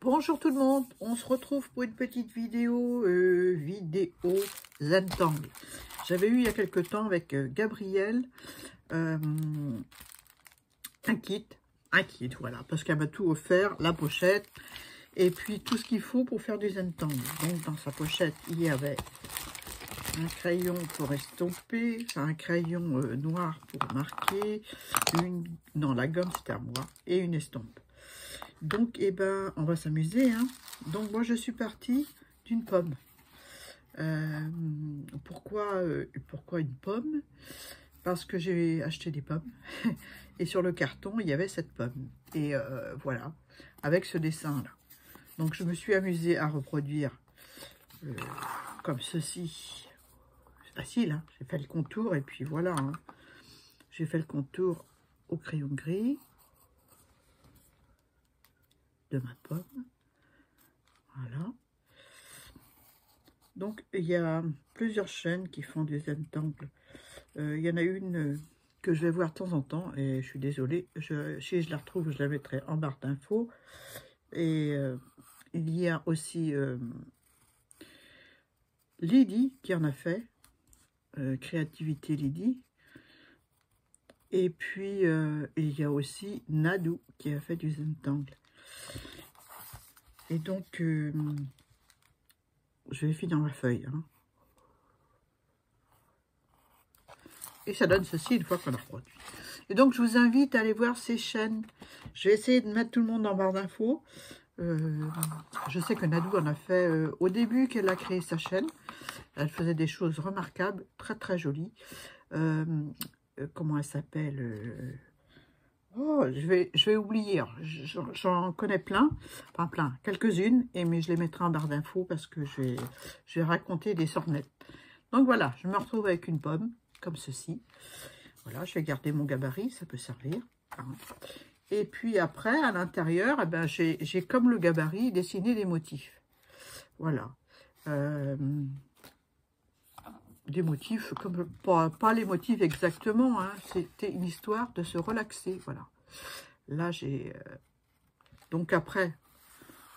Bonjour tout le monde, on se retrouve pour une petite vidéo Zentangle. J'avais eu il y a quelque temps avec Gabrielle un kit, voilà, parce qu'elle m'a tout offert, la pochette et puis tout ce qu'il faut pour faire du Zentangle. Donc dans sa pochette il y avait un crayon pour estomper, un crayon noir pour marquer, non la gomme c'était à moi, et une estompe. Donc, eh ben, on va s'amuser, hein. Donc, moi, je suis partie d'une pomme. Pourquoi une pomme? Parce que j'ai acheté des pommes. Et sur le carton, il y avait cette pomme. Et voilà, avec ce dessin-là. Donc, je me suis amusée à reproduire comme ceci. C'est facile, hein. J'ai fait le contour et puis voilà. Hein. J'ai fait le contour au crayon gris de ma pomme. Voilà. Donc, il y a plusieurs chaînes qui font du Zentangle. Il y en a une que je vais voir de temps en temps, et je suis désolée. Si je la retrouve, je la mettrai en barre d'infos. Et il y a aussi Lydie qui en a fait. Créativité Lydie. Et puis, il y a aussi Nadou qui a fait du Zentangle. Et donc, je vais finir ma feuille. Hein. Et ça donne ceci une fois qu'on a reproduit. Et donc, je vous invite à aller voir ces chaînes. Je vais essayer de mettre tout le monde en barre d'infos. Je sais que Nadou en a fait au début qu'elle a créé sa chaîne. Elle faisait des choses remarquables, très très jolies. Comment elle s'appelle Oh, je vais oublier. J'en connais plein, enfin plein, quelques-unes, mais je les mettrai en barre d'infos parce que je vais raconter des sornettes. Donc voilà, je me retrouve avec une pomme, comme ceci. Voilà, je vais garder mon gabarit, ça peut servir. Hein. Et puis après, à l'intérieur, eh ben, j'ai comme le gabarit dessiné des motifs. Voilà. Des motifs, comme pas les motifs exactement, hein, c'était une histoire de se relaxer, voilà. Là, j'ai... donc après,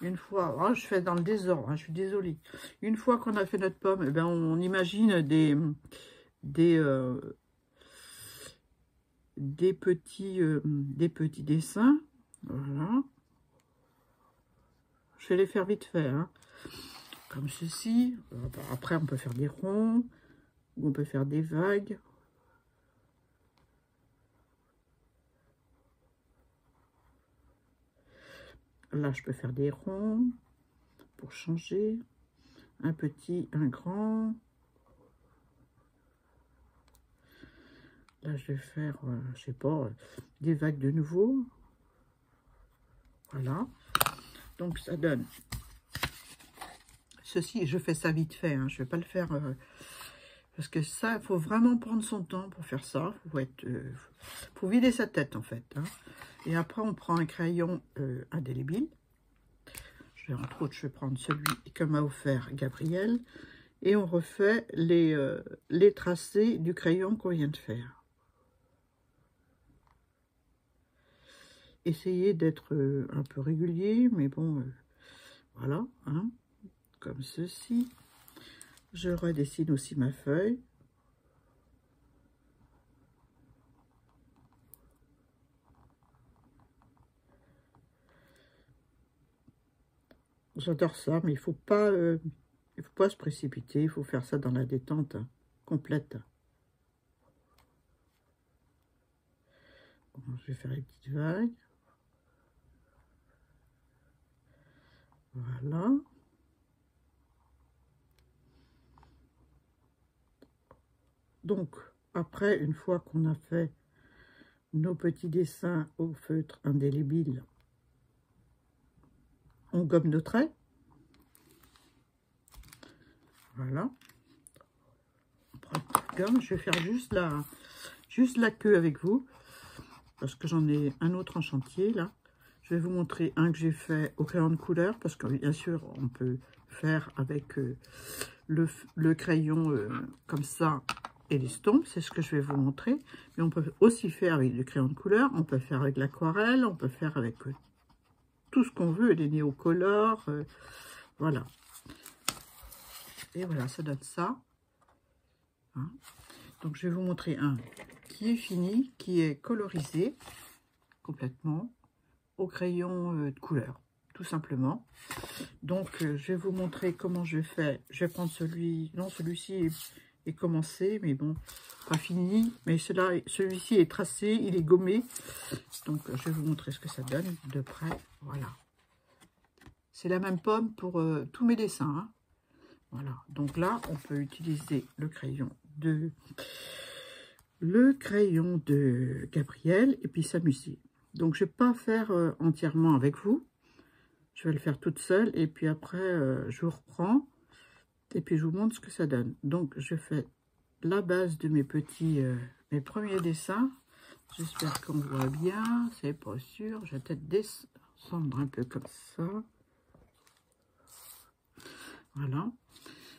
une fois, oh, je fais dans le désordre, hein, je suis désolée. Une fois qu'on a fait notre pomme, eh ben, on imagine des petits dessins, voilà. Je vais les faire vite fait, hein, comme ceci. Après, on peut faire des ronds, ou on peut faire des vagues. Là, je peux faire des ronds pour changer. Un petit, un grand. Là, je vais faire, je sais pas, des vagues de nouveau. Voilà. Donc, ça donne ceci. Je fais ça vite fait. Hein, je vais pas le faire... parce que ça, il faut vraiment prendre son temps pour faire ça. Faut vider sa tête, en fait. Hein. Et après, on prend un crayon indélébile. Entre autres, je vais prendre celui que m'a offert Gabrielle. Et on refait les tracés du crayon qu'on vient de faire. Essayez d'être un peu régulier, mais bon, voilà. Hein, comme ceci. Je redessine aussi ma feuille. J'adore ça, mais il faut pas se précipiter. Il faut faire ça dans la détente complète. Bon, je vais faire les petites vagues. Voilà. Donc, après, une fois qu'on a fait nos petits dessins au feutre indélébile, on gomme nos traits. Voilà. On prend une petite gomme. Je vais faire juste la queue avec vous, parce que j'en ai un autre en chantier, là. Je vais vous montrer un que j'ai fait au crayon de couleur, parce que bien sûr, on peut faire avec le crayon comme ça et l'estompe, c'est ce que je vais vous montrer. Mais on peut aussi faire avec du crayon de couleur, on peut faire avec l'aquarelle, on peut faire avec tout ce qu'on veut, les néocolores, voilà. Et voilà, ça donne ça. Hein. Donc, je vais vous montrer un qui est fini, qui est colorisé complètement au crayon de couleur, tout simplement. Donc, je vais vous montrer comment je fais. Je vais prendre celui... Non, celui-ci est commencé, mais bon, pas fini. Mais celui-ci est tracé, il est gommé. Donc, je vais vous montrer ce que ça donne de près. Voilà. C'est la même pomme pour tous mes dessins. Hein. Voilà. Donc là, on peut utiliser le crayon de Gabriel et puis s'amuser. Donc, je ne vais pas faire entièrement avec vous. Je vais le faire toute seule et puis après, je vous reprends et puis je vous montre ce que ça donne. Donc, je fais la base de mes premiers dessins. J'espère qu'on voit bien. C'est pas sûr. Je vais peut-être descendre un peu comme ça. Voilà.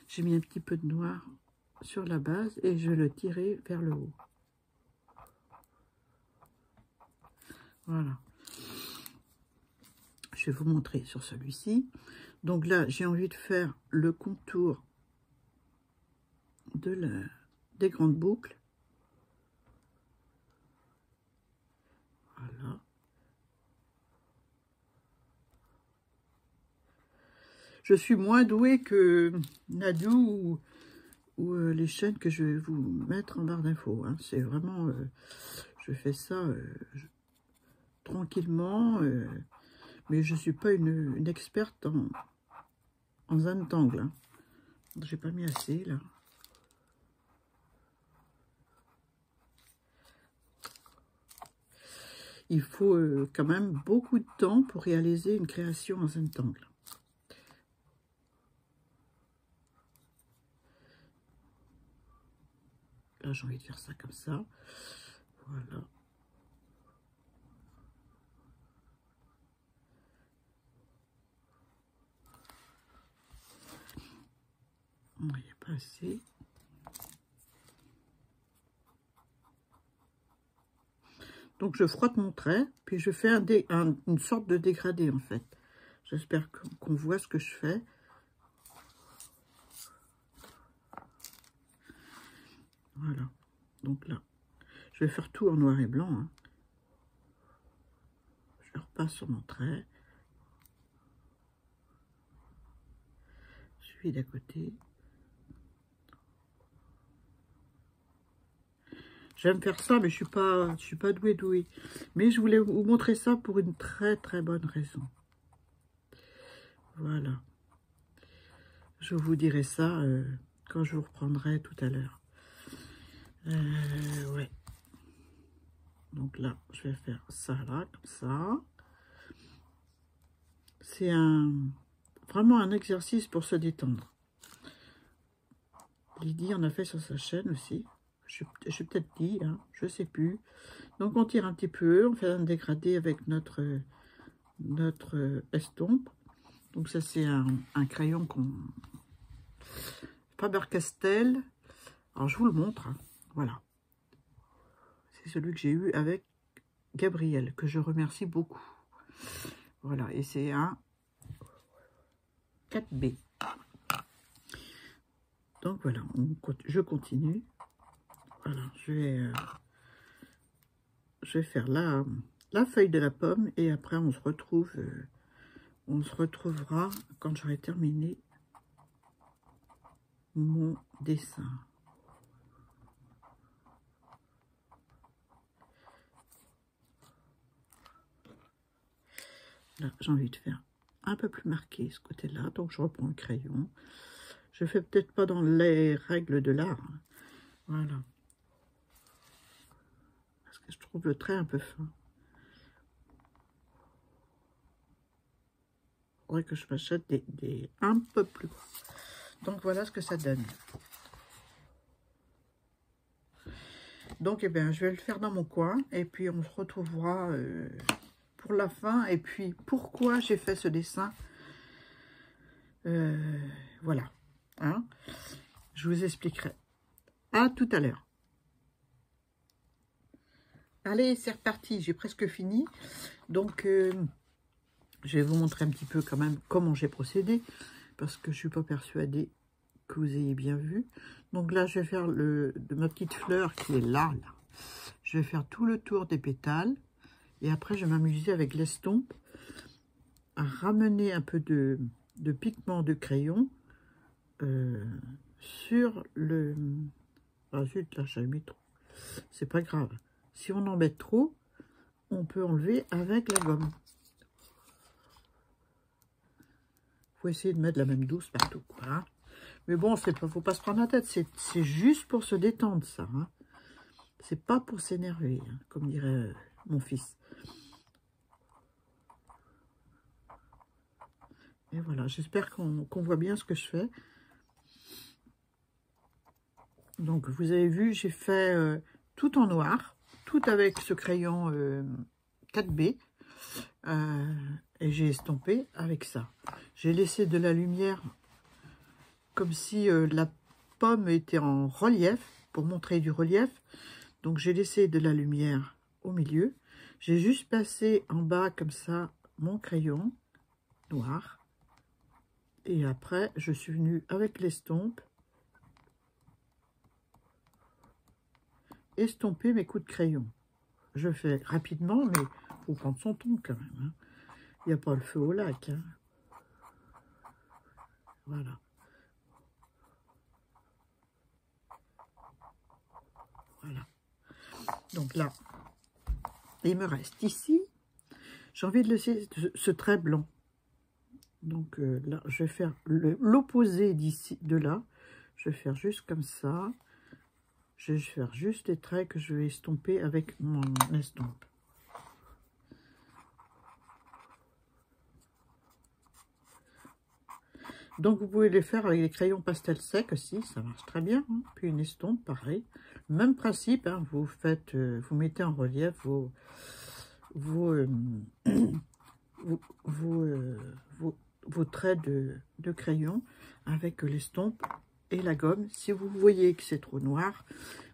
J'ai mis un petit peu de noir sur la base et je vais le tirer vers le haut. Voilà. Je vais vous montrer sur celui-ci. Donc là, j'ai envie de faire le contour des grandes boucles. Voilà. Je suis moins douée que Nadou ou les chaînes que je vais vous mettre en barre d'infos. Hein. C'est vraiment... je fais ça tranquillement, mais je ne suis pas une experte en zantangle. Hein. J'ai pas mis assez, là. Il faut quand même beaucoup de temps pour réaliser une création en zantangle. Là, j'ai envie de faire ça comme ça. Voilà. Il n'y a pas assez. Donc, je frotte mon trait, puis je fais une sorte de dégradé, en fait. J'espère qu'on voit ce que je fais. Voilà. Donc là, je vais faire tout en noir et blanc. Hein. Je repasse sur mon trait. Celui d'à côté. J'aime faire ça, mais je suis pas douée. Mais je voulais vous montrer ça pour une très très bonne raison. Voilà. Je vous dirai ça quand je vous reprendrai tout à l'heure. Ouais. Donc là, je vais faire ça là, comme ça. C'est vraiment un exercice pour se détendre. Lydie en a fait sur sa chaîne aussi. Je peut-être dit, hein, je sais plus. Donc on tire un petit peu, on fait un dégradé avec notre estompe. Donc ça c'est un crayon Faber-Castell. Alors je vous le montre, hein. Voilà. C'est celui que j'ai eu avec Gabriel, que je remercie beaucoup. Voilà, et c'est un 4B. Donc voilà, je continue. Voilà, je vais faire la feuille de la pomme et après on se retrouvera quand j'aurai terminé mon dessin. Là, j'ai envie de faire un peu plus marqué ce côté-là, donc je reprends le crayon. Je fais peut-être pas dans les règles de l'art. Hein. Voilà. Parce que je trouve le trait un peu fin. Il faudrait que je m'achète des un peu plus gros. Donc voilà ce que ça donne. Donc eh bien, je vais le faire dans mon coin et puis on se retrouvera pour la fin. Et puis pourquoi j'ai fait ce dessin. Voilà. Hein, je vous expliquerai. À tout à l'heure. Allez, c'est reparti. J'ai presque fini. Donc, Je vais vous montrer un petit peu quand même comment j'ai procédé, parce que je ne suis pas persuadée que vous ayez bien vu. Donc là, je vais faire de ma petite fleur qui est là. Je vais faire tout le tour des pétales. Et après, je vais m'amuser avec l'estompe à ramener un peu de pigment de crayon sur le... Ah zut, là, j'ai mis trop. C'est pas grave. Si on en met trop, on peut enlever avec la gomme. Faut essayer de mettre la même douce partout, quoi, hein. Mais bon, faut pas se prendre la tête. C'est juste pour se détendre, ça. Hein. C'est pas pour s'énerver, hein, comme dirait mon fils. Et voilà, j'espère qu'on voit bien ce que je fais. Donc, vous avez vu, j'ai fait tout en noir, tout avec ce crayon 4B. Et j'ai estompé avec ça. J'ai laissé de la lumière comme si la pomme était en relief, pour montrer du relief. Donc, j'ai laissé de la lumière au milieu. J'ai juste passé en bas, comme ça, mon crayon noir. Et après, je suis venue avec l'estompe estomper mes coups de crayon. Je fais rapidement, mais il faut prendre son temps quand même. Hein. Il n'y a pas le feu au lac. Hein. Voilà. Voilà. Donc là, il me reste ici. J'ai envie de laisser ce trait blanc. Donc là, je vais faire l'opposé d'ici, de là. Je vais faire juste comme ça. Je vais faire juste les traits que je vais estomper avec mon estompe. Donc vous pouvez les faire avec des crayons pastel sec aussi, ça marche très bien. Hein. Puis une estompe, pareil. Même principe, hein, vous faites, vous mettez en relief vos traits de crayon avec l'estompe et la gomme. Si vous voyez que c'est trop noir,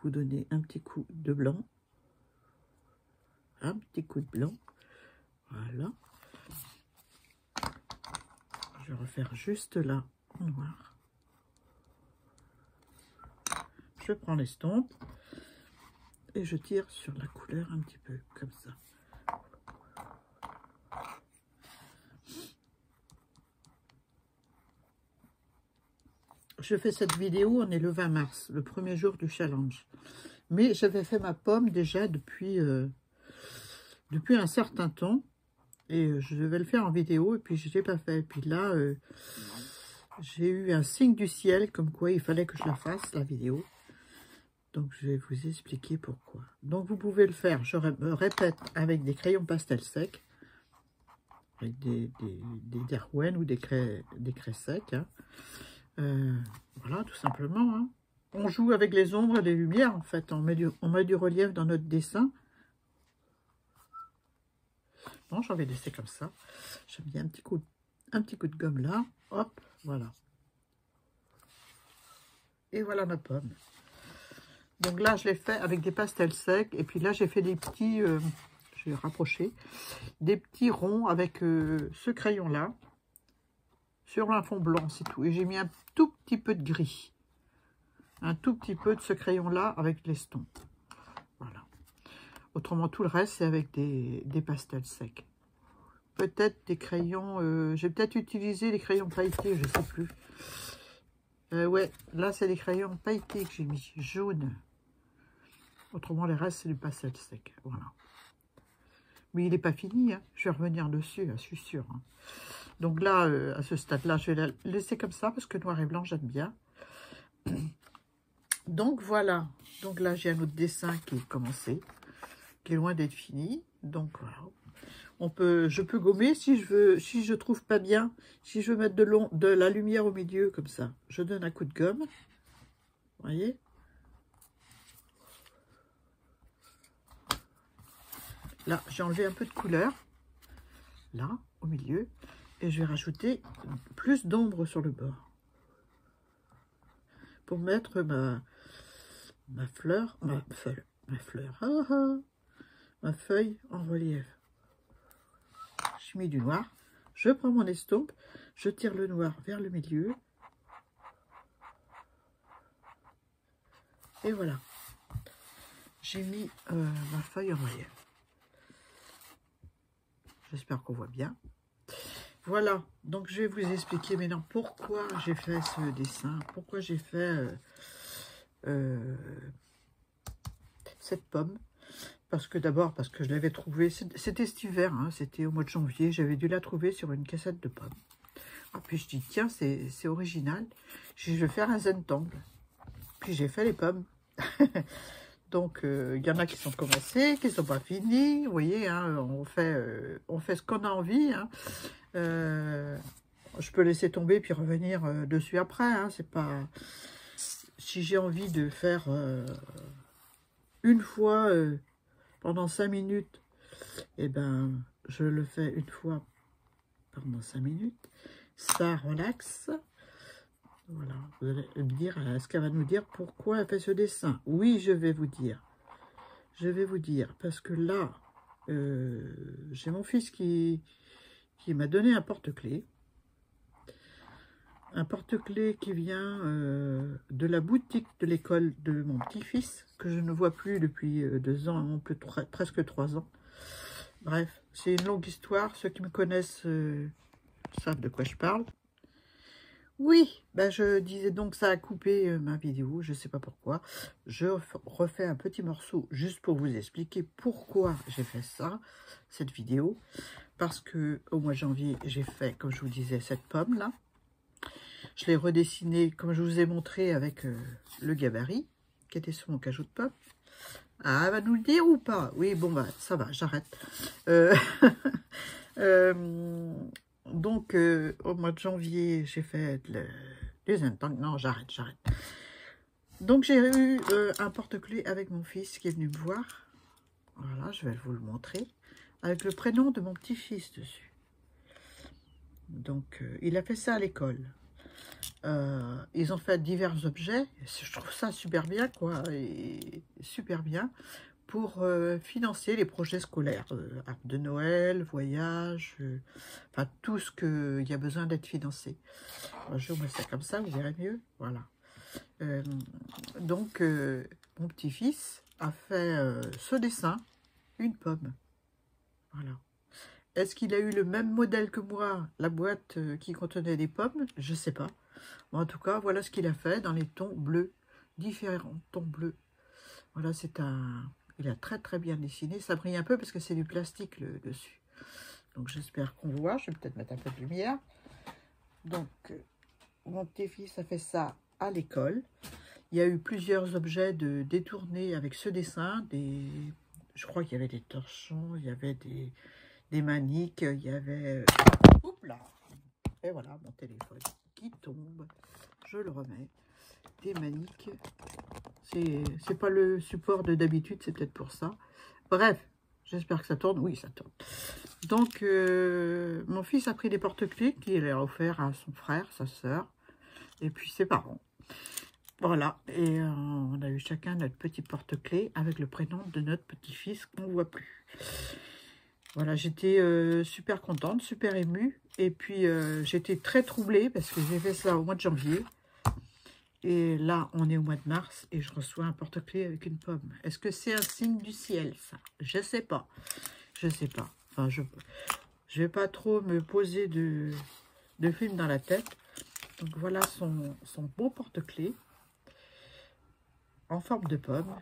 vous donnez un petit coup de blanc. Un petit coup de blanc. Voilà. Je vais refaire juste là en noir. Je prends l'estompe et je tire sur la couleur un petit peu comme ça. Je fais cette vidéo, on est le 20 mars, le premier jour du challenge. Mais j'avais fait ma pomme déjà depuis un certain temps. Et je devais le faire en vidéo, et puis je ne l'ai pas fait. Et puis là, j'ai eu un signe du ciel, comme quoi il fallait que je la fasse, la vidéo. Donc, je vais vous expliquer pourquoi. Donc, vous pouvez le faire, je me répète, avec des crayons pastel secs, avec des Derwent ou des craies secs. Hein. Voilà, tout simplement. Hein. On joue avec les ombres et les lumières, en fait. On met du relief dans notre dessin. Non, j'en vais laisser comme ça. J'ai mis un petit coup de gomme là. Hop, voilà. Et voilà ma pomme. Donc là, je l'ai fait avec des pastels secs. Et puis là, j'ai fait des petits, je vais rapprocher, des petits ronds avec ce crayon-là. Sur un fond blanc, c'est tout. Et j'ai mis un tout petit peu de gris. Un tout petit peu de ce crayon-là avec l'estompe. Voilà. Autrement, tout le reste, c'est avec des pastels secs. Peut-être des crayons... j'ai peut-être utilisé les crayons pailletés, je ne sais plus. Ouais, là, c'est des crayons pailletés que j'ai mis, jaunes. Autrement, les restes, c'est du pastel sec. Voilà. Mais il n'est pas fini, hein. Je vais revenir dessus, je suis sûre. Hein. Donc là, à ce stade-là, je vais la laisser comme ça, parce que noir et blanc, j'aime bien. Donc voilà. Donc là, j'ai un autre dessin qui est commencé, qui est loin d'être fini. Donc voilà. Je peux gommer si je veux, si je trouve pas bien, si je veux mettre de la lumière au milieu, comme ça. Je donne un coup de gomme. Vous voyez? Là, j'ai enlevé un peu de couleur. Là, au milieu. Et je vais rajouter plus d'ombre sur le bord. Pour mettre ma feuille en relief. J'ai mis du noir. Je prends mon estompe, je tire le noir vers le milieu. Et voilà. J'ai mis ma feuille en relief. J'espère qu'on voit bien. Voilà, donc je vais vous expliquer maintenant pourquoi j'ai fait ce dessin, pourquoi j'ai fait cette pomme. Parce que d'abord, parce que je l'avais trouvée, c'était cet hiver, hein, c'était au mois de janvier, j'avais dû la trouver sur une cassette de pommes. Ah, puis je dis, tiens, c'est original, je vais faire un zentangle. Puis j'ai fait les pommes. Donc, il y en a qui sont commencés, qui ne sont pas finis. Vous voyez, hein, on fait ce qu'on a envie. Hein. Je peux laisser tomber puis revenir dessus après. Hein, c'est pas... Si j'ai envie de faire une fois pendant 5 minutes, eh ben, je le fais une fois pendant 5 minutes. Ça relaxe. Voilà, vous allez me dire, est-ce qu'elle va nous dire pourquoi elle fait ce dessin? Oui, je vais vous dire. Je vais vous dire, parce que là, j'ai mon fils qui m'a donné un porte-clés. Un porte-clés qui vient de la boutique de l'école de mon petit-fils, que je ne vois plus depuis 2 ans, presque 3 ans. Bref, c'est une longue histoire. Ceux qui me connaissent savent de quoi je parle. Oui, ben je disais donc ça a coupé ma vidéo, je ne sais pas pourquoi. Je refais un petit morceau juste pour vous expliquer pourquoi j'ai fait ça, cette vidéo. Parce que au mois de janvier, j'ai fait, comme je vous disais, cette pomme là. Je l'ai redessinée comme je vous ai montré avec le gabarit qui était sur mon cajou de pomme. Ah, elle va nous le dire ou pas? Oui, bon, bah ça va, j'arrête. Donc, au mois de janvier, j'ai fait les intangles. Non, j'arrête. Donc, j'ai eu un porte-clés avec mon fils qui est venu me voir. Voilà, je vais vous le montrer. Avec le prénom de mon petit-fils dessus. Donc, il a fait ça à l'école. Ils ont fait divers objets. Je trouve ça super bien, quoi. Et super bien. Pour financer les projets scolaires, arbre de Noël, voyage, enfin tout ce qu'il y a besoin d'être financé. Alors, je vous mets ça comme ça, vous verrez mieux. Voilà. Donc, mon petit-fils a fait ce dessin, une pomme. Voilà. Est-ce qu'il a eu le même modèle que moi, la boîte qui contenait des pommes? Je ne sais pas. Bon, en tout cas, voilà ce qu'il a fait dans les tons bleus, différents tons bleus. Voilà, c'est un... Il a très bien dessiné. Ça brille un peu parce que c'est du plastique le dessus. Donc j'espère qu'on voit. Je vais peut-être mettre un peu de lumière. Donc mon petit-fils a fait ça à l'école. Il y a eu plusieurs objets de détournés avec ce dessin. Je crois qu'il y avait des torchons, il y avait des maniques, il y avait... Oups là. Et voilà mon téléphone qui tombe. Je le remets. Des maniques. C'est pas le support de d'habitude, c'est peut-être pour ça. Bref, j'espère que ça tourne. Oui, ça tourne. Donc, mon fils a pris des porte-clés qu'il a offert à son frère, sa sœur, et puis ses parents. Voilà, et on a eu chacun notre petit porte-clés avec le prénom de notre petit-fils qu'on ne voit plus. Voilà, j'étais super contente, super émue, et puis j'étais très troublée parce que j'ai fait ça au mois de janvier. Et là, on est au mois de mars et je reçois un porte-clés avec une pomme. Est-ce que c'est un signe du ciel, ça? Je sais pas. Je sais pas. Enfin, je vais pas trop me poser de film dans la tête. Donc, voilà son beau porte-clés en forme de pomme.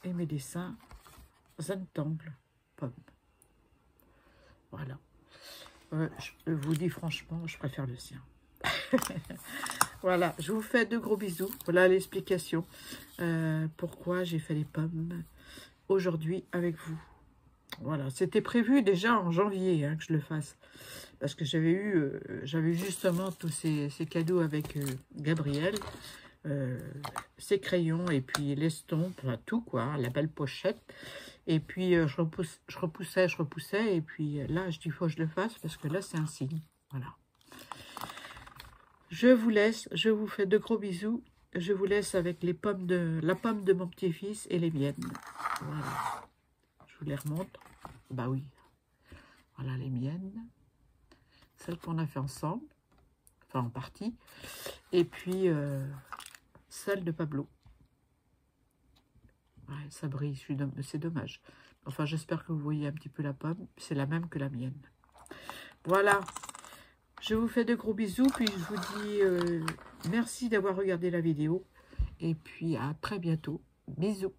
Et mes dessins zentangle pomme. Voilà. Je vous dis franchement, je préfère le sien. Voilà, je vous fais de gros bisous. Voilà l'explication. Pourquoi j'ai fait les pommes aujourd'hui avec vous. Voilà, c'était prévu déjà en janvier hein, que je le fasse. Parce que j'avais eu justement tous ces cadeaux avec Gabriel. Ses crayons et puis l'estompe, enfin, tout quoi, la belle pochette. Et puis je repoussais. Et puis là, je dis, il faut que je le fasse parce que là, c'est un signe. Voilà. Je vous laisse, je vous fais de gros bisous. Je vous laisse avec la pomme de mon petit-fils et les miennes. Voilà. Je vous les remontre. Bah oui. Voilà les miennes. celle qu'on a fait ensemble, enfin en partie, et puis celle de Pablo. Ouais, ça brille, c'est dommage. Enfin, j'espère que vous voyez un petit peu la pomme, c'est la même que la mienne. Voilà, je vous fais de gros bisous, puis je vous dis merci d'avoir regardé la vidéo, et puis à très bientôt. Bisous.